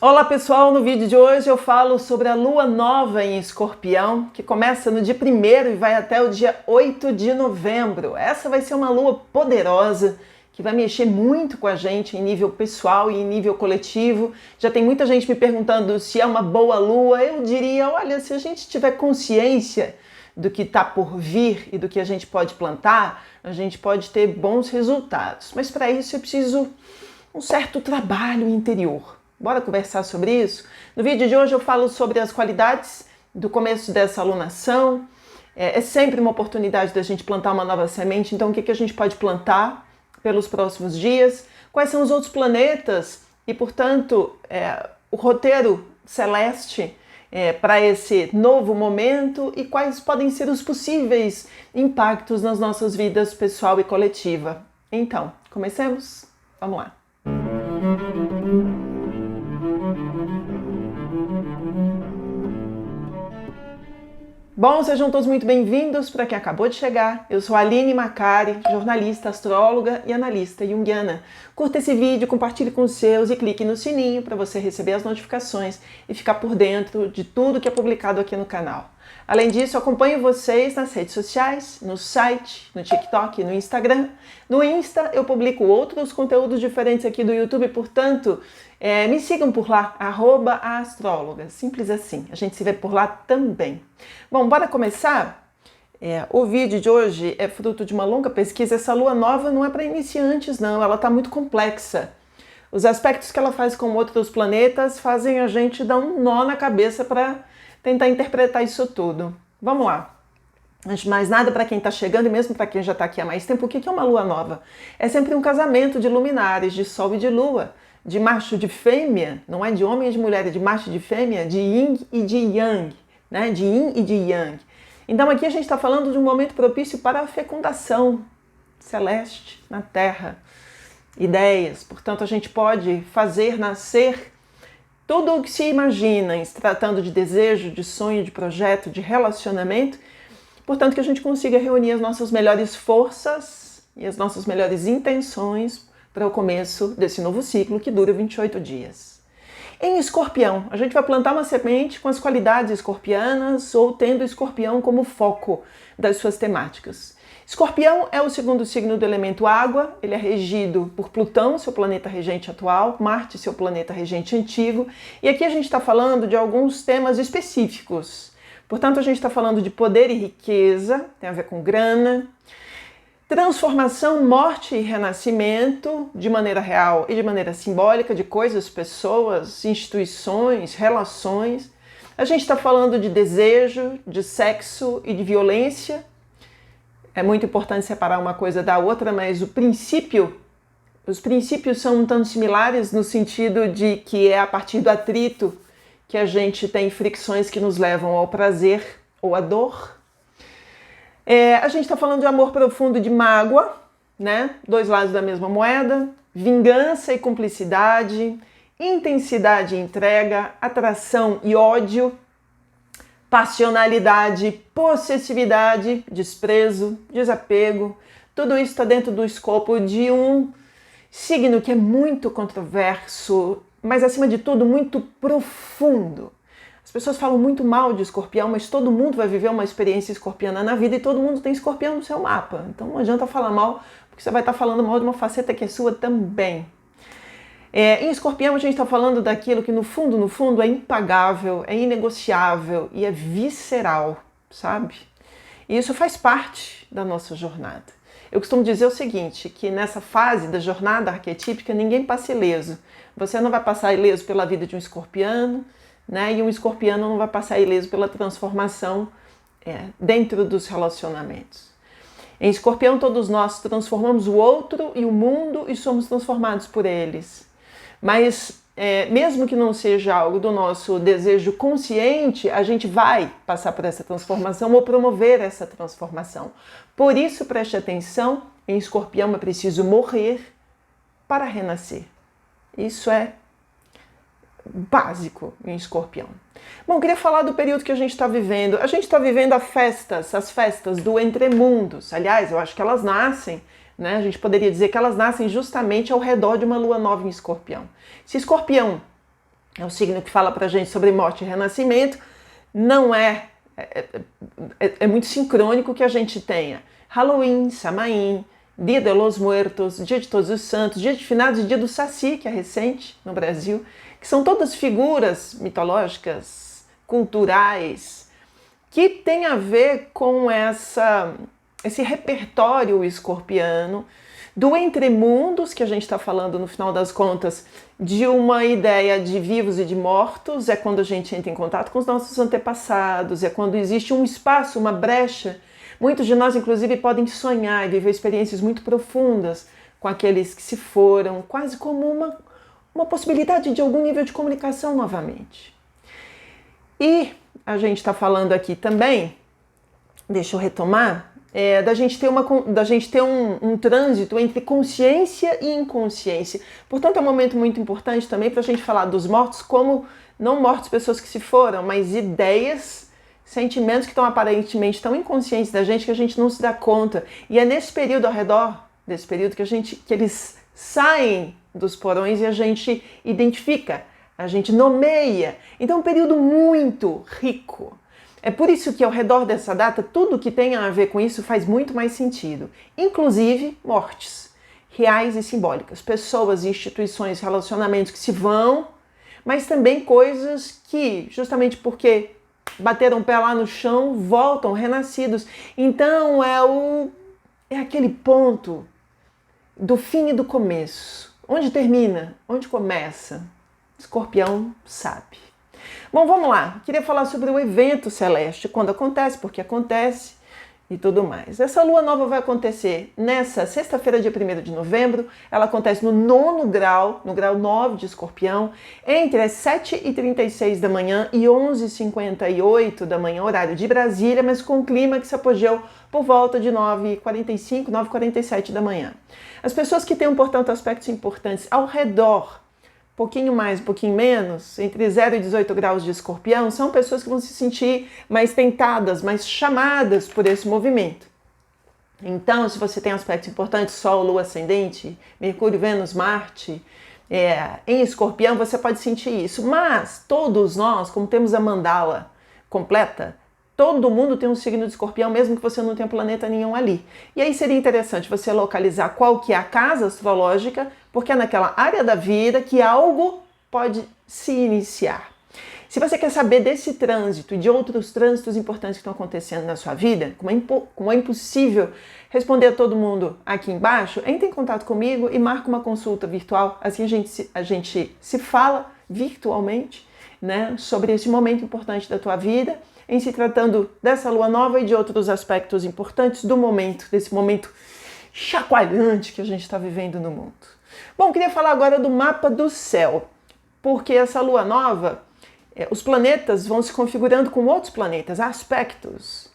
Olá pessoal, no vídeo de hoje eu falo sobre a lua nova em Escorpião, que começa no dia 1º e vai até o dia 8 de novembro. Essa vai ser uma lua poderosa, que vai mexer muito com a gente em nível pessoal e em nível coletivo. Já tem muita gente me perguntando se é uma boa lua. Eu diria, olha, se a gente tiver consciência do que está por vir e do que a gente pode plantar, a gente pode ter bons resultados. Mas para isso é preciso um certo trabalho interior. Bora conversar sobre isso? No vídeo de hoje eu falo sobre as qualidades do começo dessa alunação. É sempre uma oportunidade da gente plantar uma nova semente, então o que a gente pode plantar pelos próximos dias? Quais são os outros planetas e, portanto, o roteiro celeste para esse novo momento e quais podem ser os possíveis impactos nas nossas vidas pessoal e coletiva. Então, comecemos? Vamos lá! Bom, sejam todos muito bem-vindos para quem acabou de chegar. Eu sou a Aline Macari, jornalista, astróloga e analista junguiana. Curta esse vídeo, compartilhe com os seus e clique no sininho para você receber as notificações e ficar por dentro de tudo que é publicado aqui no canal. Além disso, acompanho vocês nas redes sociais, no site, no TikTok, no Instagram. No Insta eu publico outros conteúdos diferentes aqui do YouTube, portanto, me sigam por lá, @astróloga, simples assim, a gente se vê por lá também. Bom, bora começar? O vídeo de hoje é fruto de uma longa pesquisa. Essa lua nova não é para iniciantes não, ela está muito complexa. Os aspectos que ela faz com outros planetas fazem a gente dar um nó na cabeça para tentar interpretar isso tudo. Vamos lá. Antes de mais nada, para quem está chegando e mesmo para quem já está aqui há mais tempo, o que é uma lua nova? É sempre um casamento de luminares, de sol e de lua, de macho e de fêmea, não é de homem e de mulher, é de macho e de fêmea, de yin e de yang, né? De yin e de yang. Então aqui a gente está falando de um momento propício para a fecundação celeste na Terra. Ideias, portanto a gente pode fazer nascer tudo o que se imagina, se tratando de desejo, de sonho, de projeto, de relacionamento, portanto que a gente consiga reunir as nossas melhores forças e as nossas melhores intenções para o começo desse novo ciclo que dura 28 dias. Em Escorpião, a gente vai plantar uma semente com as qualidades escorpianas ou tendo Escorpião como foco das suas temáticas. Escorpião é o segundo signo do elemento água, ele é regido por Plutão, seu planeta regente atual, Marte, seu planeta regente antigo, e aqui a gente está falando de alguns temas específicos. Portanto, a gente está falando de poder e riqueza, tem a ver com grana, transformação, morte e renascimento, de maneira real e de maneira simbólica, de coisas, pessoas, instituições, relações. A gente está falando de desejo, de sexo e de violência. É muito importante separar uma coisa da outra, mas os princípios são um tanto similares no sentido de que é a partir do atrito que a gente tem fricções que nos levam ao prazer ou à dor. A gente está falando de amor profundo e de mágoa, né? Dois lados da mesma moeda, vingança e cumplicidade, intensidade e entrega, atração e ódio, passionalidade, possessividade, desprezo, desapego, tudo isso está dentro do escopo de um signo que é muito controverso, mas acima de tudo muito profundo. As pessoas falam muito mal de Escorpião, mas todo mundo vai viver uma experiência escorpiana na vida e todo mundo tem Escorpião no seu mapa. Então não adianta falar mal, porque você vai estar falando mal de uma faceta que é sua também. Em Escorpião a gente está falando daquilo que no fundo é impagável, é inegociável e é visceral, sabe? E isso faz parte da nossa jornada. Eu costumo dizer o seguinte, que nessa fase da jornada arquetípica ninguém passa ileso. Você não vai passar ileso pela vida de um escorpiano, né? E um escorpiano não vai passar ileso pela transformação dentro dos relacionamentos. Em Escorpião todos nós transformamos o outro e o mundo e somos transformados por eles. Mas mesmo que não seja algo do nosso desejo consciente, a gente vai passar por essa transformação ou promover essa transformação. Por isso, preste atenção, em Escorpião é preciso morrer para renascer. Isso é básico em Escorpião. Bom, queria falar do período que a gente está vivendo. A gente está vivendo as festas do entremundos. Aliás, eu acho que elas nascem, né? A gente poderia dizer que elas nascem justamente ao redor de uma lua nova em Escorpião. Se Escorpião é o signo que fala pra gente sobre morte e renascimento. Não é muito sincrônico que a gente tenha Halloween, Samaim, Dia de los Muertos, Dia de Todos os Santos, Dia de Finados e Dia do Saci, que é recente no Brasil, que são todas figuras mitológicas, culturais, que tem a ver com esse repertório escorpiano do entremundos, que a gente está falando no final das contas, de uma ideia de vivos e de mortos, é quando a gente entra em contato com os nossos antepassados, é quando existe um espaço, uma brecha. Muitos de nós, inclusive, podem sonhar e viver experiências muito profundas com aqueles que se foram, quase como uma possibilidade de algum nível de comunicação novamente. E a gente está falando aqui também, deixa eu retomar, da gente ter um trânsito entre consciência e inconsciência. Portanto, é um momento muito importante também para a gente falar dos mortos como não mortos, pessoas que se foram, mas ideias, sentimentos que estão aparentemente tão inconscientes da gente que a gente não se dá conta. E é nesse período ao redor, desse período que eles saem dos porões e a gente identifica, a gente nomeia. Então é um período muito rico. É por isso que ao redor dessa data, tudo que tem a ver com isso faz muito mais sentido. Inclusive mortes, reais e simbólicas. Pessoas, instituições, relacionamentos que se vão, mas também coisas que, justamente porque bateram o pé lá no chão, voltam renascidos. Então é aquele ponto do fim e do começo. Onde termina? Onde começa? Escorpião sabe. Bom, vamos lá. Queria falar sobre o evento celeste, quando acontece, porque acontece e tudo mais. Essa lua nova vai acontecer nessa sexta-feira, dia 1º de novembro. Ela acontece no 9º grau, no grau 9 de Escorpião, entre as 7h36 da manhã e 11h58 da manhã, horário de Brasília, mas com o clímax apogeu por volta de 9h45, 9h47 da manhã. As pessoas que têm, portanto, aspectos importantes ao redor, pouquinho mais, um pouquinho menos, entre 0 e 18 graus de Escorpião, são pessoas que vão se sentir mais tentadas, mais chamadas por esse movimento. Então, se você tem aspectos importantes, Sol, Lua, Ascendente, Mercúrio, Vênus, Marte, em Escorpião, você pode sentir isso. Mas todos nós, como temos a mandala completa, todo mundo tem um signo de Escorpião, mesmo que você não tenha planeta nenhum ali. E aí seria interessante você localizar qual que é a casa astrológica, porque é naquela área da vida que algo pode se iniciar. Se você quer saber desse trânsito e de outros trânsitos importantes que estão acontecendo na sua vida, como é impossível responder a todo mundo aqui embaixo, entre em contato comigo e marque uma consulta virtual. Assim a gente se fala virtualmente, né, sobre esse momento importante da tua vida, em se tratando dessa lua nova e de outros aspectos importantes do momento, desse momento chacoalhante que a gente está vivendo no mundo. Bom, queria falar agora do mapa do céu, porque essa lua nova, os planetas vão se configurando com outros planetas, aspectos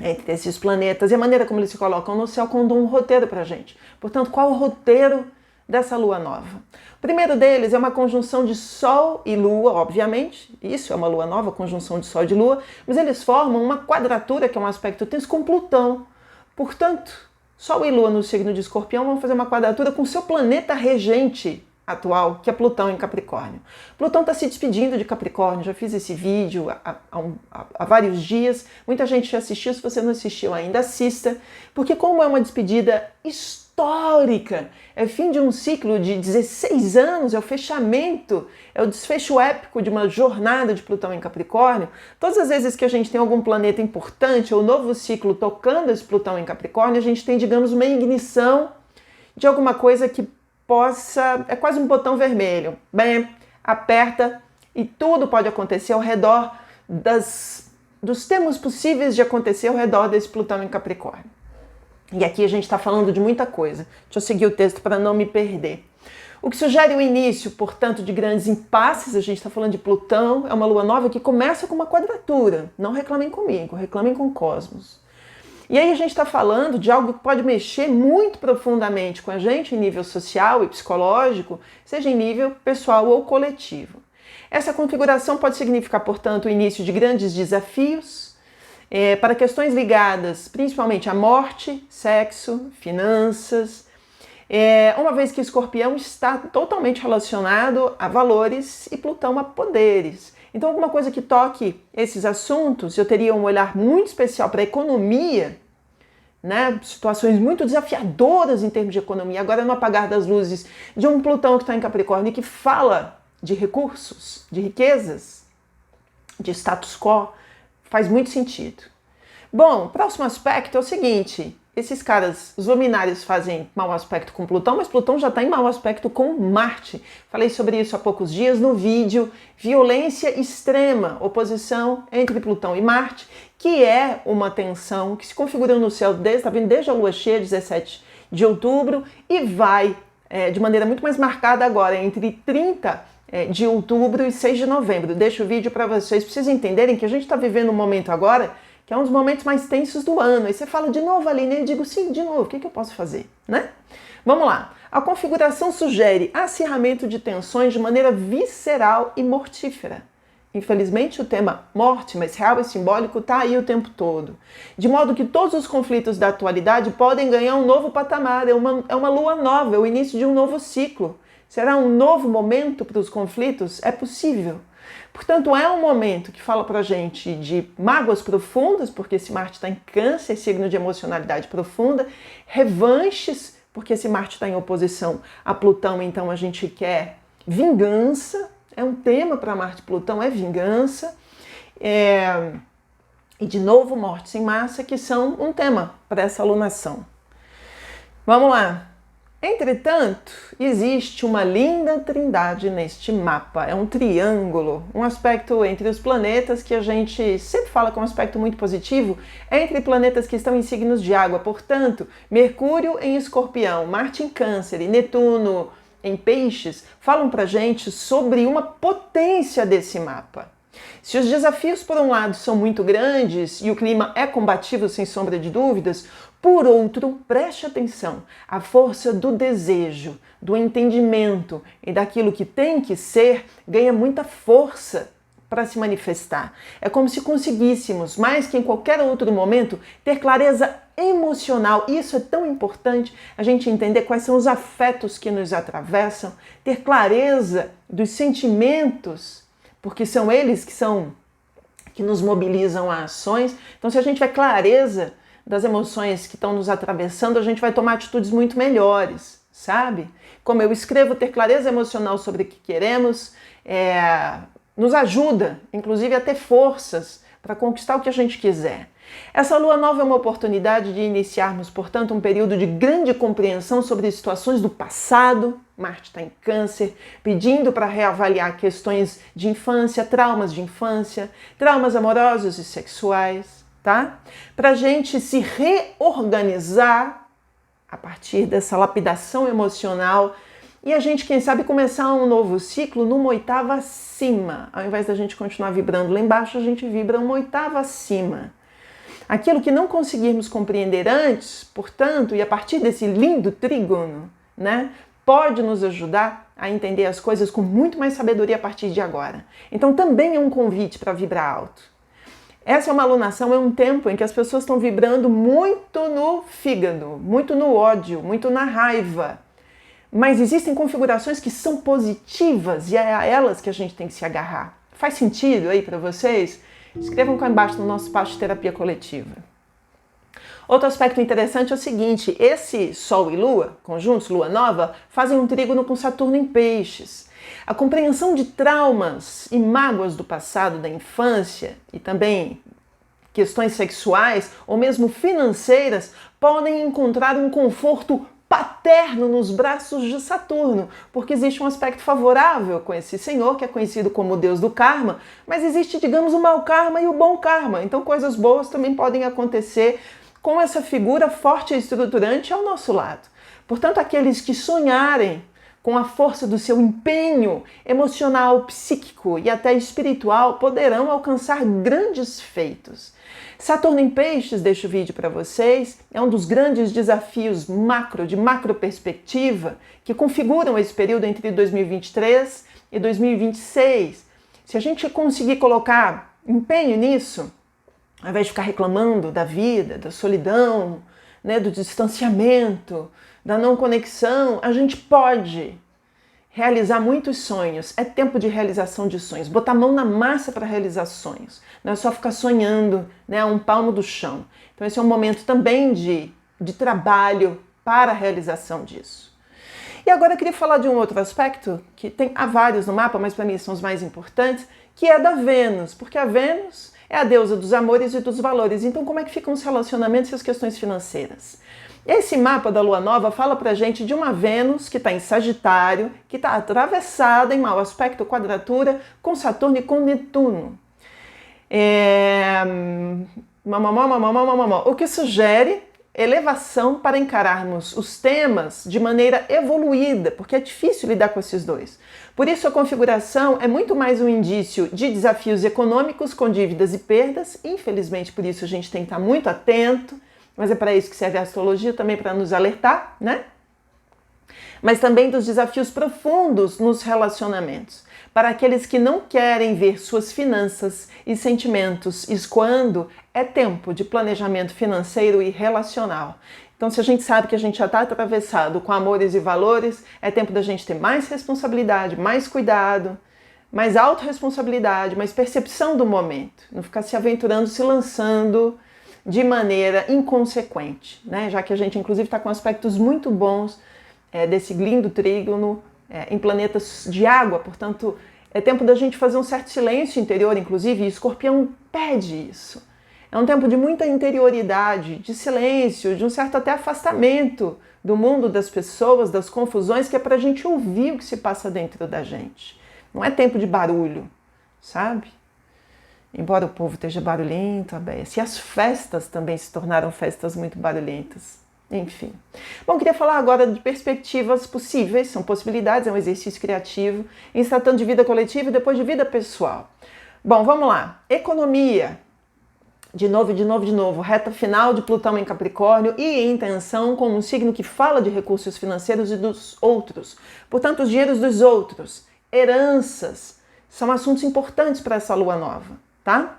entre esses planetas e a maneira como eles se colocam no céu contam um roteiro para a gente. Portanto, qual o roteiro dessa lua nova? O primeiro deles é uma conjunção de Sol e Lua, obviamente, isso é uma lua nova, conjunção de Sol e de Lua, mas eles formam uma quadratura, que é um aspecto tenso, com Plutão. Portanto, Sol e Lua no signo de Escorpião vão fazer uma quadratura com seu planeta regente atual, que é Plutão em Capricórnio. Plutão está se despedindo de Capricórnio, já fiz esse vídeo há vários dias, muita gente já assistiu, se você não assistiu ainda, assista, porque como é uma despedida histórica, é o fim de um ciclo de 16 anos, é o fechamento, é o desfecho épico de uma jornada de Plutão em Capricórnio. Todas as vezes que a gente tem algum planeta importante ou novo ciclo tocando esse Plutão em Capricórnio, a gente tem, digamos, uma ignição de alguma coisa que é quase um botão vermelho. Bem, aperta e tudo pode acontecer ao redor dos termos possíveis de acontecer ao redor desse Plutão em Capricórnio. E aqui a gente está falando de muita coisa. Deixa eu seguir o texto para não me perder. O que sugere o início, portanto, de grandes impasses, a gente está falando de Plutão, é uma lua nova que começa com uma quadratura. Não reclamem comigo, reclamem com o cosmos. E aí a gente está falando de algo que pode mexer muito profundamente com a gente em nível social e psicológico, seja em nível pessoal ou coletivo. Essa configuração pode significar, portanto, o início de grandes desafios para questões ligadas principalmente à morte, sexo, finanças, Uma vez que Escorpião está totalmente relacionado a valores e Plutão a poderes. Então, alguma coisa que toque esses assuntos, eu teria um olhar muito especial para a economia, né? Situações muito desafiadoras em termos de economia. Agora, no apagar das luzes de um Plutão que está em Capricórnio e que fala de recursos, de riquezas, de status quo, faz muito sentido. Bom, o próximo aspecto é o seguinte: esses caras, os luminares, fazem mau aspecto com Plutão, mas Plutão já está em mau aspecto com Marte. Falei sobre isso há poucos dias no vídeo Violência Extrema, oposição entre Plutão e Marte, que é uma tensão que se configura no céu desde a lua cheia, 17 de outubro, e vai de maneira muito mais marcada agora, entre 30 de outubro e 6 de novembro. Deixo o vídeo para vocês entenderem que a gente está vivendo um momento agora que é um dos momentos mais tensos do ano. Aí você fala de novo, Aline, eu digo sim, de novo, o que eu posso fazer, né? Vamos lá. A configuração sugere acirramento de tensões de maneira visceral e mortífera. Infelizmente, o tema morte, mas real e simbólico, está aí o tempo todo. De modo que todos os conflitos da atualidade podem ganhar um novo patamar. É uma lua nova, é o início de um novo ciclo. Será um novo momento para os conflitos? É possível. Portanto, é um momento que fala pra gente de mágoas profundas, porque esse Marte está em Câncer, signo de emocionalidade profunda, revanches, porque esse Marte está em oposição a Plutão, então a gente quer vingança, é um tema para Marte e Plutão, é vingança, e de novo mortes em massa, que são um tema para essa alunação. Vamos lá. Entretanto, existe uma linda trindade neste mapa, é um triângulo, um aspecto entre os planetas que a gente sempre fala que é um aspecto muito positivo, entre planetas que estão em signos de água, portanto, Mercúrio em Escorpião, Marte em Câncer e Netuno em Peixes, falam pra gente sobre uma potência desse mapa. Se os desafios, por um lado, são muito grandes e o clima é combativo, sem sombra de dúvidas, por outro, preste atenção, a força do desejo, do entendimento e daquilo que tem que ser ganha muita força para se manifestar. É como se conseguíssemos, mais que em qualquer outro momento, ter clareza emocional. E isso é tão importante, a gente entender quais são os afetos que nos atravessam, ter clareza dos sentimentos, porque são eles que nos mobilizam a ações. Então, se a gente tiver clareza das emoções que estão nos atravessando, a gente vai tomar atitudes muito melhores, sabe? Como eu escrevo, ter clareza emocional sobre o que queremos nos ajuda, inclusive, a ter forças para conquistar o que a gente quiser. Essa lua nova é uma oportunidade de iniciarmos, portanto, um período de grande compreensão sobre situações do passado. Marte está em Câncer, pedindo para reavaliar questões de infância, traumas amorosos e sexuais, tá? Para a gente se reorganizar a partir dessa lapidação emocional e a gente, quem sabe, começar um novo ciclo numa oitava acima. Ao invés da gente continuar vibrando lá embaixo, a gente vibra uma oitava acima. Aquilo que não conseguirmos compreender antes, portanto, e a partir desse lindo trígono, né, pode nos ajudar a entender as coisas com muito mais sabedoria a partir de agora. Então também é um convite para vibrar alto. Essa é uma alunação, é um tempo em que as pessoas estão vibrando muito no fígado, muito no ódio, muito na raiva. Mas existem configurações que são positivas e é a elas que a gente tem que se agarrar. Faz sentido aí para vocês? Escrevam cá embaixo no nosso espaço de terapia coletiva. Outro aspecto interessante é o seguinte: esse Sol e Lua, conjuntos, Lua Nova, fazem um trígono com Saturno em Peixes. A compreensão de traumas e mágoas do passado, da infância e também questões sexuais ou mesmo financeiras podem encontrar um conforto paterno nos braços de Saturno, porque existe um aspecto favorável com esse senhor, que é conhecido como o deus do karma, mas existe, digamos, o mau karma e o bom karma. Então coisas boas também podem acontecer com essa figura forte e estruturante ao nosso lado. Portanto, aqueles que sonharem com a força do seu empenho emocional, psíquico e até espiritual poderão alcançar grandes feitos. Saturno em Peixes, deixo o vídeo para vocês, é um dos grandes desafios de macro perspectiva que configuram esse período entre 2023 e 2026. Se a gente conseguir colocar empenho nisso, ao invés de ficar reclamando da vida, da solidão, né, do distanciamento, da não conexão, a gente pode realizar muitos sonhos. É tempo de realização de sonhos. Botar a mão na massa para realizar sonhos. Não é só ficar sonhando, né, a um palmo do chão. Então esse é um momento também de trabalho para a realização disso. E agora eu queria falar de um outro aspecto, que há vários no mapa, mas para mim são os mais importantes, que é da Vênus. Porque a Vênus é a deusa dos amores e dos valores. Então como é que ficam os relacionamentos e as questões financeiras? Esse mapa da Lua Nova fala pra gente de uma Vênus que está em Sagitário, que está atravessada em mau aspecto, quadratura, com Saturno e com Netuno. O que sugere elevação para encararmos os temas de maneira evoluída, porque é difícil lidar com esses dois. Por isso a configuração é muito mais um indício de desafios econômicos com dívidas e perdas. Infelizmente, por isso a gente tem que estar muito atento. Mas é para isso que serve a astrologia, também para nos alertar, né? Mas também dos desafios profundos nos relacionamentos. Para aqueles que não querem ver suas finanças e sentimentos escoando, é tempo de planejamento financeiro e relacional. Então, se a gente sabe que a gente já está atravessado com amores e valores, é tempo da gente ter mais responsabilidade, mais cuidado, mais autorresponsabilidade, mais percepção do momento. Não ficar se aventurando, se lançando de maneira inconsequente, né? Já que a gente inclusive está com aspectos muito bons desse lindo trígono em planetas de água, portanto é tempo da gente fazer um certo silêncio interior, inclusive, e Escorpião pede isso. É um tempo de muita interioridade, de silêncio, de um certo até afastamento do mundo das pessoas, das confusões, que é para a gente ouvir o que se passa dentro da gente. Não é tempo de barulho, sabe? Embora o povo esteja barulhento, e as festas também se tornaram festas muito barulhentas. Enfim. Bom, queria falar agora de perspectivas possíveis, são possibilidades, é um exercício criativo, em se tratando de vida coletiva e depois de vida pessoal. Bom, vamos lá. Economia. De novo, reta final de Plutão em Capricórnio e em tensão com um signo que fala de recursos financeiros e dos outros. Portanto, os dinheiros dos outros, heranças, são assuntos importantes para essa lua nova. Tá?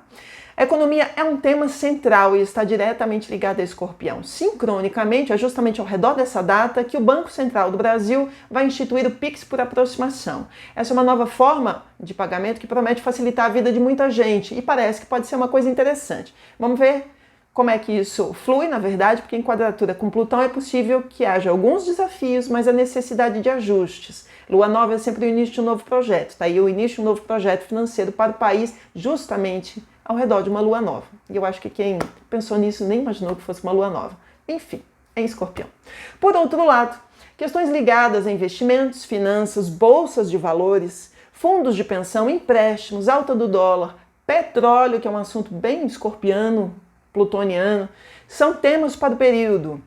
A economia é um tema central e está diretamente ligado a Escorpião. Sincronicamente, é justamente ao redor dessa data que o Banco Central do Brasil vai instituir o Pix por aproximação. Essa é uma nova forma de pagamento que promete facilitar a vida de muita gente e parece que pode ser uma coisa interessante. Vamos ver como é que isso flui, na verdade, porque em quadratura com Plutão é possível que haja alguns desafios, mas a necessidade de ajustes. Lua nova é sempre o início de um novo projeto, tá aí o início de um novo projeto financeiro para o país, justamente ao redor de uma lua nova. E eu acho que quem pensou nisso nem imaginou que fosse uma lua nova. Enfim, é em Escorpião. Por outro lado, questões ligadas a investimentos, finanças, bolsas de valores, fundos de pensão, empréstimos, alta do dólar, petróleo, que é um assunto bem escorpiano, plutoniano, são temas para o período.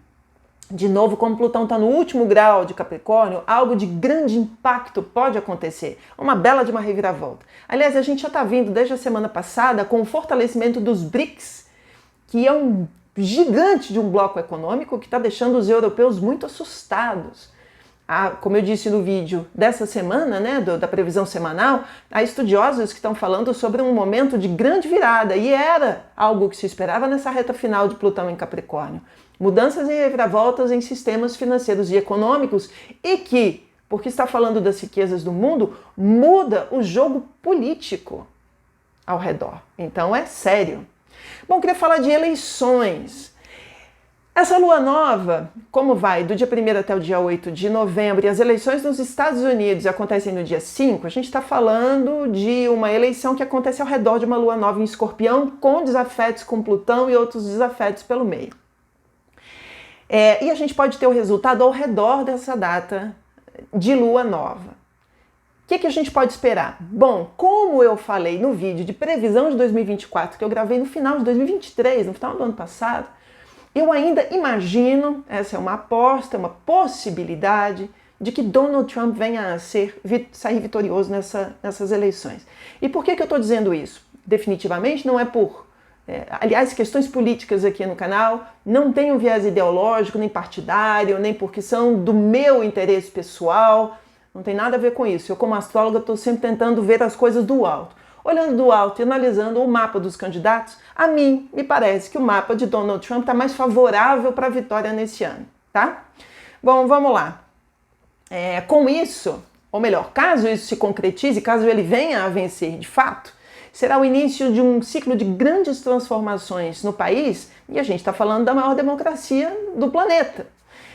De novo, como Plutão está no último grau de Capricórnio, algo de grande impacto pode acontecer. Uma bela de uma reviravolta. Aliás, a gente já está vindo desde a semana passada com o fortalecimento dos BRICS, que é um gigante de um bloco econômico que está deixando os europeus muito assustados. Como eu disse no vídeo dessa semana, né, da previsão semanal, há estudiosos que estão falando sobre um momento de grande virada, e era algo que se esperava nessa reta final de Plutão em Capricórnio. Mudanças e reviravoltas em sistemas financeiros e econômicos e que, porque está falando das riquezas do mundo, muda o jogo político ao redor. Então é sério. Bom, queria falar de eleições. Essa lua nova, como vai do dia 1º até o dia 8 de novembro, e as eleições nos Estados Unidos acontecem no dia 5, a gente está falando de uma eleição que acontece ao redor de uma lua nova em Escorpião, com desafetos com Plutão e outros desafetos pelo meio. E a gente pode ter o resultado ao redor dessa data de lua nova. O que a gente pode esperar? Bom, como eu falei no vídeo de previsão de 2024, que eu gravei no final de 2023, no final do ano passado, eu ainda imagino, essa é uma aposta, uma possibilidade, de que Donald Trump venha a sair vitorioso nessas eleições. E por que eu estou dizendo isso? Definitivamente não é por... aliás, questões políticas aqui no canal não têm um viés ideológico, nem partidário, nem porque são do meu interesse pessoal, não tem nada a ver com isso. Eu, como astróloga, estou sempre tentando ver as coisas do alto. Olhando do alto e analisando o mapa dos candidatos, a mim me parece que o mapa de Donald Trump está mais favorável para a vitória nesse ano, tá? Bom, vamos lá. Com isso, ou melhor, caso isso se concretize, caso ele venha a vencer de fato, será o início de um ciclo de grandes transformações no país, e a gente está falando da maior democracia do planeta.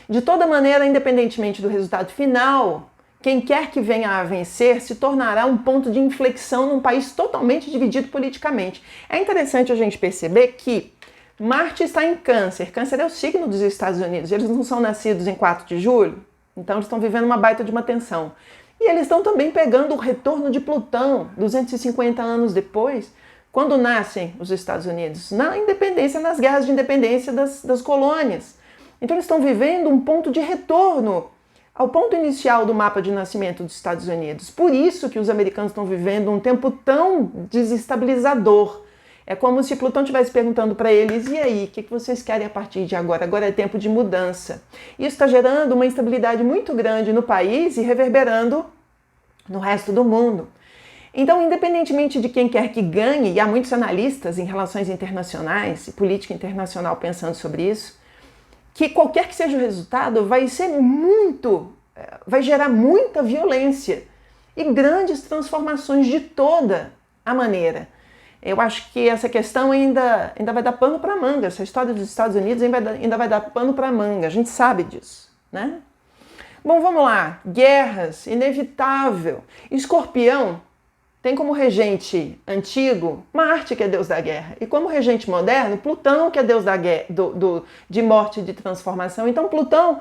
De toda maneira, independentemente do resultado final, quem quer que venha a vencer se tornará um ponto de inflexão num país totalmente dividido politicamente. É interessante a gente perceber que Marte está em Câncer. Câncer é o signo dos Estados Unidos. Eles não são nascidos em 4 de julho, então eles estão vivendo uma baita de uma tensão. E eles estão também pegando o retorno de Plutão, 250 anos depois, quando nascem os Estados Unidos, na independência, nas guerras de independência das colônias. Então eles estão vivendo um ponto de retorno ao ponto inicial do mapa de nascimento dos Estados Unidos. Por isso que os americanos estão vivendo um tempo tão desestabilizador. É como se Plutão estivesse perguntando para eles, e aí, o que vocês querem a partir de agora? Agora é tempo de mudança. Isso está gerando uma instabilidade muito grande no país e reverberando no resto do mundo. Então, independentemente de quem quer que ganhe, e há muitos analistas em relações internacionais e política internacional pensando sobre isso, que qualquer que seja o resultado vai gerar muita violência e grandes transformações de toda a maneira. Eu acho que essa questão ainda vai dar pano para manga. Essa história dos Estados Unidos ainda vai dar pano para manga. A gente sabe disso, né? Bom, vamos lá. Guerras, inevitável. Escorpião tem como regente antigo Marte, que é deus da guerra. E como regente moderno, Plutão, que é deus da guerra, de morte e de transformação. Então, Plutão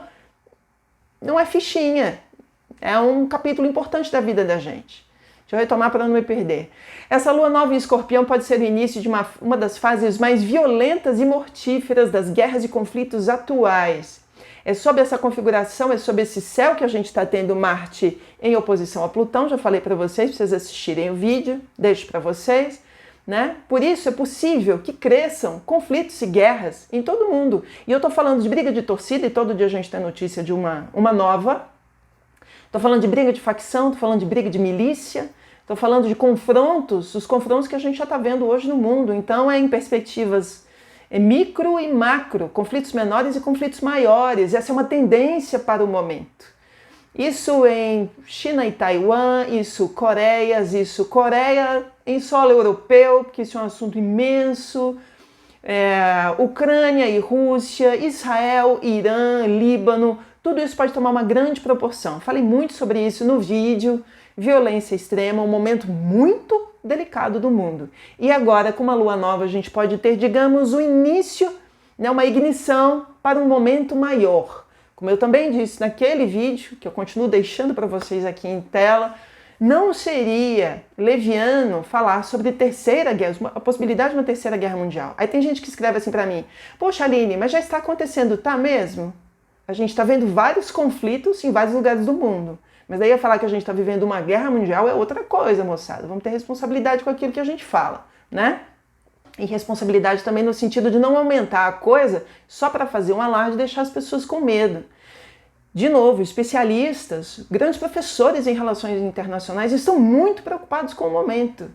não é fichinha. É um capítulo importante da vida da gente. Deixa eu retomar para não me perder. Essa lua nova em Escorpião pode ser o início de uma das fases mais violentas e mortíferas das guerras e conflitos atuais. É sob essa configuração, é sob esse céu que a gente está tendo Marte em oposição a Plutão. Já falei para vocês assistirem o vídeo, deixo para vocês, né? Por isso é possível que cresçam conflitos e guerras em todo o mundo. E eu estou falando de briga de torcida, e todo dia a gente tem notícia de uma nova. Estou falando de briga de facção, estou falando de briga de milícia, estou falando de confrontos, os confrontos que a gente já está vendo hoje no mundo. Então em perspectivas micro e macro, conflitos menores e conflitos maiores. Essa é uma tendência para o momento. Isso em China e Taiwan, isso Coreias, isso Coreia em solo europeu, porque isso é um assunto imenso, Ucrânia e Rússia, Israel, Irã, Líbano, tudo isso pode tomar uma grande proporção. Falei muito sobre isso no vídeo. Violência extrema, um momento muito delicado do mundo. E agora, com uma lua nova, a gente pode ter, digamos, o início, né, uma ignição para um momento maior. Como eu também disse naquele vídeo, que eu continuo deixando para vocês aqui em tela, não seria leviano falar sobre terceira guerra, a possibilidade de uma terceira guerra mundial. Aí tem gente que escreve assim para mim, poxa Aline, mas já está acontecendo, tá mesmo? A gente está vendo vários conflitos em vários lugares do mundo. Mas daí falar que a gente está vivendo uma guerra mundial é outra coisa, moçada. Vamos ter responsabilidade com aquilo que a gente fala, né? E responsabilidade também no sentido de não aumentar a coisa só para fazer um alarde e deixar as pessoas com medo. De novo, especialistas, grandes professores em relações internacionais estão muito preocupados com o momento.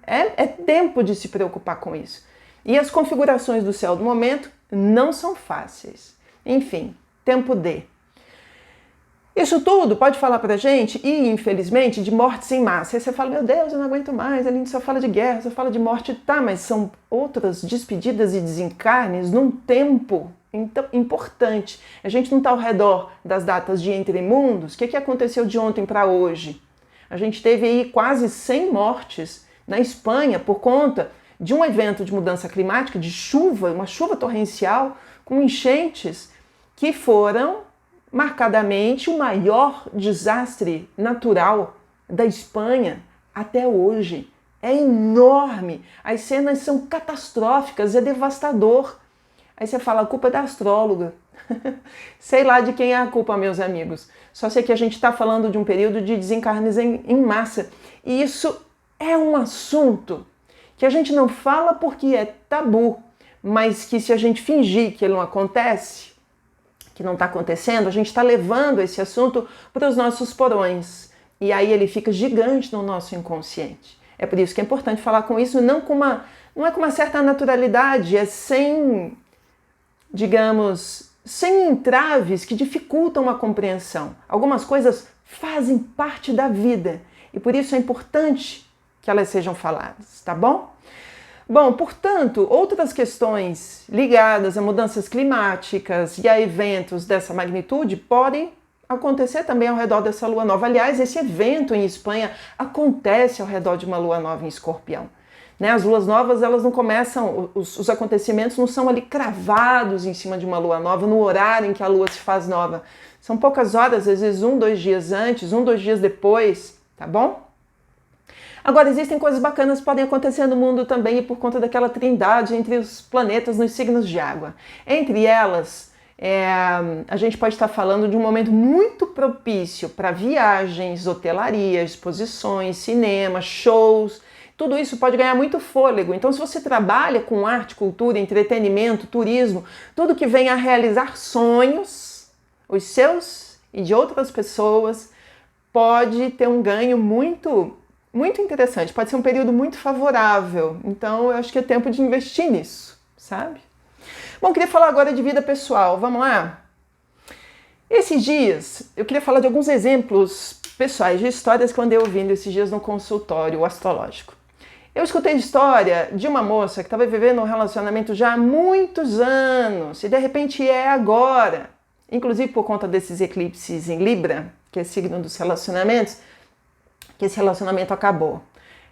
É tempo de se preocupar com isso. E as configurações do céu do momento não são fáceis. Enfim, tempo de. Isso tudo pode falar pra gente, e infelizmente, de mortes em massa. Aí você fala, meu Deus, eu não aguento mais, a gente só fala de guerra, só fala de morte. Tá, mas são outras despedidas e desencarnes num tempo importante. A gente não está ao redor das datas de entremundos. O que aconteceu de ontem para hoje? A gente teve aí quase 100 mortes na Espanha por conta de um evento de mudança climática, de chuva, uma chuva torrencial, com enchentes que foram marcadamente o maior desastre natural da Espanha até hoje. É enorme, as cenas são catastróficas, é devastador. Aí você fala, a culpa é da astróloga. Sei lá de quem é a culpa, meus amigos. Só sei que a gente está falando de um período de desencarnes em massa. E isso é um assunto que a gente não fala porque é tabu, mas que se a gente fingir que ele não acontece, que não está acontecendo, a gente está levando esse assunto para os nossos porões. E aí ele fica gigante no nosso inconsciente. É por isso que é importante falar com isso, não é com uma certa naturalidade, é sem, digamos, sem entraves que dificultam a compreensão. Algumas coisas fazem parte da vida e por isso é importante que elas sejam faladas, tá bom? Bom, portanto, outras questões ligadas a mudanças climáticas e a eventos dessa magnitude podem acontecer também ao redor dessa lua nova. Aliás, esse evento em Espanha acontece ao redor de uma lua nova em Escorpião. Né? As luas novas, elas não começam, os acontecimentos não são ali cravados em cima de uma lua nova, no horário em que a lua se faz nova. São poucas horas, às vezes 1, 2 dias antes, 1, 2 dias depois, tá bom? Agora, existem coisas bacanas que podem acontecer no mundo também e por conta daquela trindade entre os planetas nos signos de água. Entre elas, a gente pode estar falando de um momento muito propício para viagens, hotelaria, exposições, cinema, shows. Tudo isso pode ganhar muito fôlego. Então, se você trabalha com arte, cultura, entretenimento, turismo, tudo que vem a realizar sonhos, os seus e de outras pessoas, pode ter um ganho muito interessante. Pode ser um período muito favorável. Então, eu acho que é tempo de investir nisso, sabe? Bom, queria falar agora de vida pessoal. Vamos lá? Esses dias, eu queria falar de alguns exemplos pessoais de histórias que eu andei ouvindo esses dias no consultório astrológico. Eu escutei a história de uma moça que estava vivendo um relacionamento já há muitos anos e de repente é agora, inclusive por conta desses eclipses em Libra, que é signo dos relacionamentos, que esse relacionamento acabou.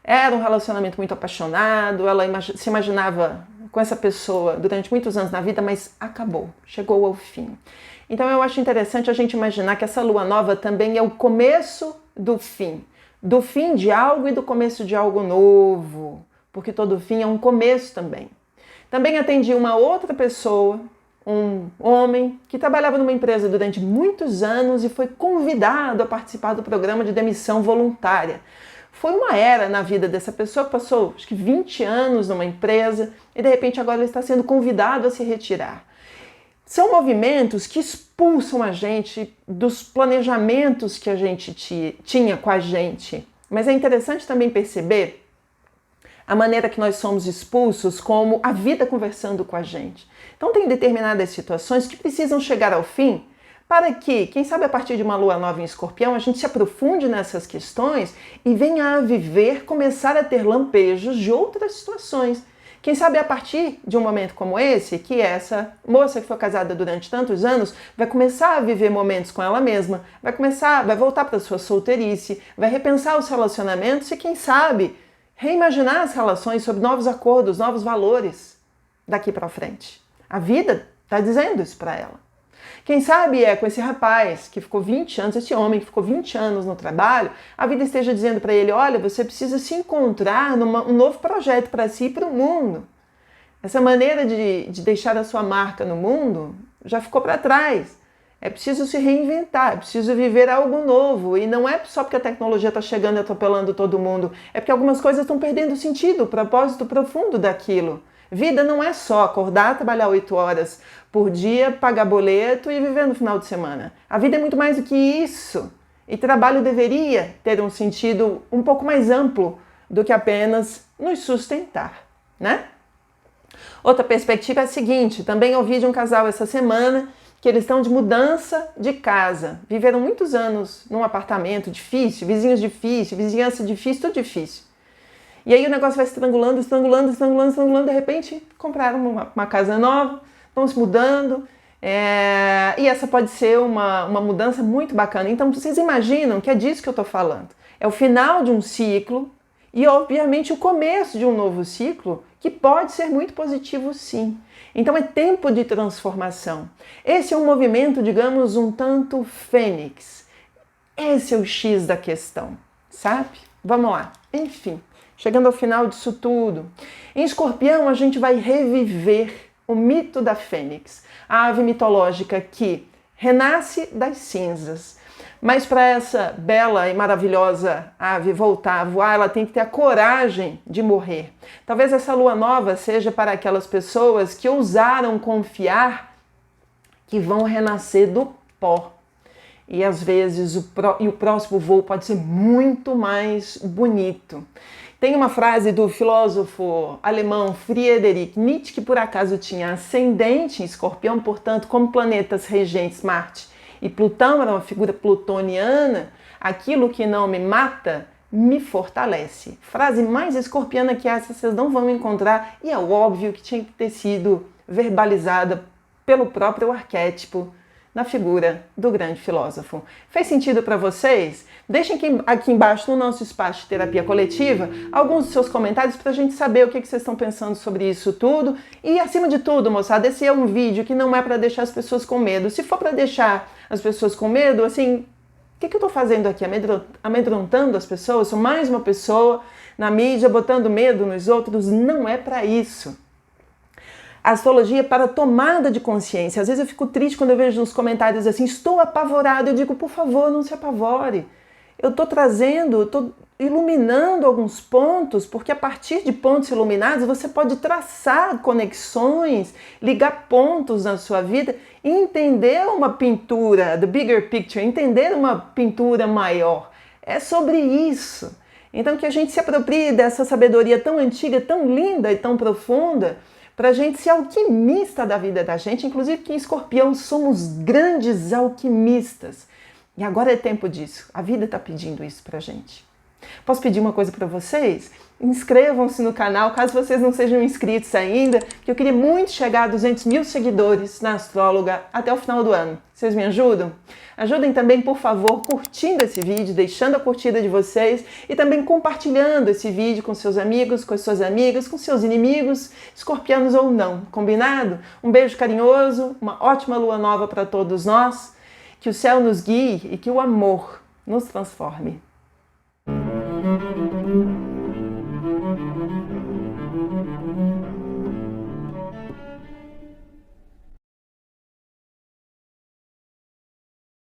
Era um relacionamento muito apaixonado, ela se imaginava com essa pessoa durante muitos anos na vida, mas acabou, chegou ao fim. Então eu acho interessante a gente imaginar que essa lua nova também é o começo do fim de algo e do começo de algo novo, porque todo fim é um começo também. Também atendi uma outra pessoa, um homem, que trabalhava numa empresa durante muitos anos e foi convidado a participar do programa de demissão voluntária. Foi uma era na vida dessa pessoa que passou, acho que 20 anos numa empresa e de repente agora ele está sendo convidado a se retirar. São movimentos que expulsam a gente dos planejamentos que a gente tinha com a gente. Mas é interessante também perceber a maneira que nós somos expulsos como a vida conversando com a gente. Então tem determinadas situações que precisam chegar ao fim para que, quem sabe a partir de uma lua nova em Escorpião, a gente se aprofunde nessas questões e venha a viver, começar a ter lampejos de outras situações. Quem sabe a partir de um momento como esse, que essa moça que foi casada durante tantos anos vai começar a viver momentos com ela mesma, vai voltar para a sua solteirice, vai repensar os relacionamentos e quem sabe reimaginar as relações sob novos acordos, novos valores daqui para frente. A vida está dizendo isso para ela. Quem sabe com esse rapaz que ficou 20 anos, esse homem que ficou 20 anos no trabalho, a vida esteja dizendo para ele, olha, você precisa se encontrar num novo projeto para si e para o mundo. Essa maneira de deixar a sua marca no mundo já ficou para trás. É preciso se reinventar, é preciso viver algo novo. E não é só porque a tecnologia está chegando e atropelando todo mundo, é porque algumas coisas estão perdendo sentido, o propósito profundo daquilo. Vida não é só acordar, trabalhar 8 horas por dia, pagar boleto e viver no final de semana. A vida é muito mais do que isso. E trabalho deveria ter um sentido um pouco mais amplo do que apenas nos sustentar, né? Outra perspectiva é a seguinte, também ouvi de um casal essa semana que eles estão de mudança de casa. Viveram muitos anos num apartamento difícil, vizinhos difíceis, vizinhança difícil, tudo difícil. E aí o negócio vai estrangulando, de repente compraram uma casa nova, estão se mudando, e essa pode ser uma mudança muito bacana. Então vocês imaginam que é disso que eu estou falando. É o final de um ciclo e obviamente o começo de um novo ciclo que pode ser muito positivo sim. Então é tempo de transformação. Esse é um movimento, digamos, um tanto fênix. Esse é o X da questão, sabe? Vamos lá, enfim. Chegando ao final disso tudo, em Escorpião a gente vai reviver o mito da fênix, a ave mitológica que renasce das cinzas. Mas para essa bela e maravilhosa ave voltar a voar, ela tem que ter a coragem de morrer. Talvez essa lua nova seja para aquelas pessoas que ousaram confiar que vão renascer do pó. E às vezes o próximo voo pode ser muito mais bonito. Tem uma frase do filósofo alemão Friedrich Nietzsche, que por acaso tinha ascendente em Escorpião, portanto, como planetas regentes Marte e Plutão, era uma figura plutoniana, aquilo que não me mata, me fortalece. Frase mais escorpiana que essa vocês não vão encontrar, e é óbvio que tinha que ter sido verbalizada pelo próprio arquétipo na figura do grande filósofo. Fez sentido para vocês? Deixem aqui embaixo no nosso espaço de terapia coletiva alguns dos seus comentários para a gente saber o que vocês estão pensando sobre isso tudo. E acima de tudo, moçada, esse é um vídeo que não é para deixar as pessoas com medo. Se for para deixar as pessoas com medo, assim, o que eu estou fazendo aqui? Amedrontando as pessoas? Sou mais uma pessoa na mídia botando medo nos outros? Não é para isso. A astrologia é para tomada de consciência. Às vezes eu fico triste quando eu vejo nos comentários assim, estou apavorado. Eu digo, por favor, não se apavore. Eu estou trazendo, estou iluminando alguns pontos, porque a partir de pontos iluminados você pode traçar conexões, ligar pontos na sua vida e entender uma pintura, the bigger picture, entender uma pintura maior. É sobre isso. Então que a gente se aproprie dessa sabedoria tão antiga, tão linda e tão profunda, para a gente ser alquimista da vida da gente, inclusive que em Escorpião somos grandes alquimistas. E agora é tempo disso. A vida está pedindo isso para a gente. Posso pedir uma coisa para vocês? Inscrevam-se no canal, caso vocês não sejam inscritos ainda, que eu queria muito chegar a 200 mil seguidores na Astróloga até o final do ano. Vocês me ajudam? Ajudem também, por favor, curtindo esse vídeo, deixando a curtida de vocês e também compartilhando esse vídeo com seus amigos, com as suas amigas, com seus inimigos, escorpianos ou não. Combinado? Um beijo carinhoso, uma ótima lua nova para todos nós, que o céu nos guie e que o amor nos transforme.